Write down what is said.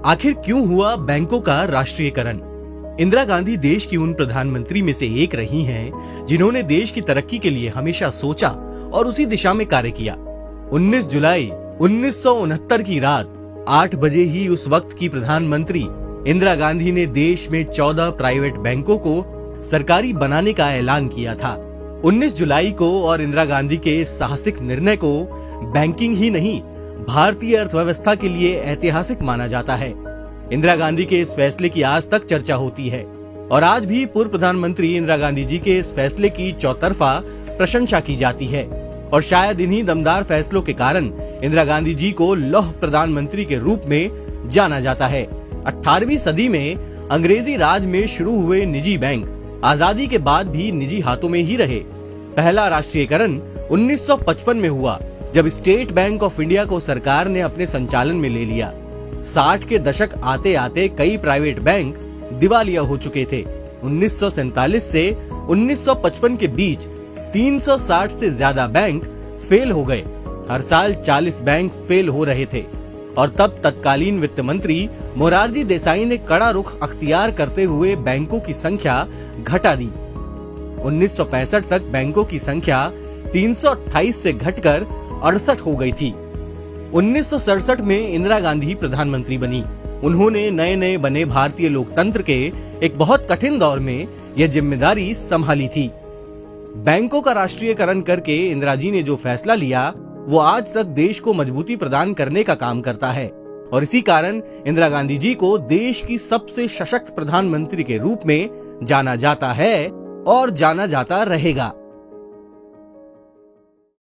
आखिर क्यों हुआ बैंकों का राष्ट्रीयकरण? इंदिरा गांधी देश की उन प्रधानमंत्री में से एक रही हैं, जिन्होंने देश की तरक्की के लिए हमेशा सोचा और उसी दिशा में कार्य किया। 19 जुलाई 1969 की रात 8 बजे ही उस वक्त की प्रधानमंत्री इंदिरा गांधी ने देश में 14 प्राइवेट बैंकों को सरकारी बनाने का ऐलान किया था। 19 जुलाई को और इंदिरा गांधी के इस साहसिक निर्णय को बैंकिंग ही नहीं, भारतीय अर्थव्यवस्था के लिए ऐतिहासिक माना जाता है। इंदिरा गांधी के इस फैसले की आज तक चर्चा होती है और आज भी पूर्व प्रधानमंत्री इंदिरा गांधी जी के इस फैसले की चौतरफा प्रशंसा की जाती है। और शायद इन्हीं दमदार फैसलों के कारण इंदिरा गांधी जी को लौह प्रधानमंत्री के रूप में जाना जाता है। 18वीं सदी में अंग्रेजी राज में शुरू हुए निजी बैंक आजादी के बाद भी निजी हाथों में ही रहे। पहला राष्ट्रीयकरण 1955 में हुआ, जब स्टेट बैंक ऑफ इंडिया को सरकार ने अपने संचालन में ले लिया। 60 के दशक आते आते कई प्राइवेट बैंक दिवालिया हो चुके थे। 1947 से 1955 के बीच 360 से ज्यादा बैंक फेल हो गए। हर साल 40 बैंक फेल हो रहे थे और तब तत्कालीन वित्त मंत्री मोरारजी देसाई ने कड़ा रुख अख्तियार करते हुए बैंकों की संख्या घटा दी। 1965 तक बैंकों की संख्या 328 से घटकर 68 हो गई थी। 1967 में इंदिरा गांधी प्रधानमंत्री बनी। उन्होंने नए नए बने भारतीय लोकतंत्र के एक बहुत कठिन दौर में यह जिम्मेदारी संभाली थी। बैंकों का राष्ट्रीयकरण करके इंदिरा जी ने जो फैसला लिया, वो आज तक देश को मजबूती प्रदान करने का काम करता है और इसी कारण इंदिरा गांधी जी को देश की सबसे सशक्त प्रधानमंत्री के रूप में जाना जाता है और जाना जाता रहेगा।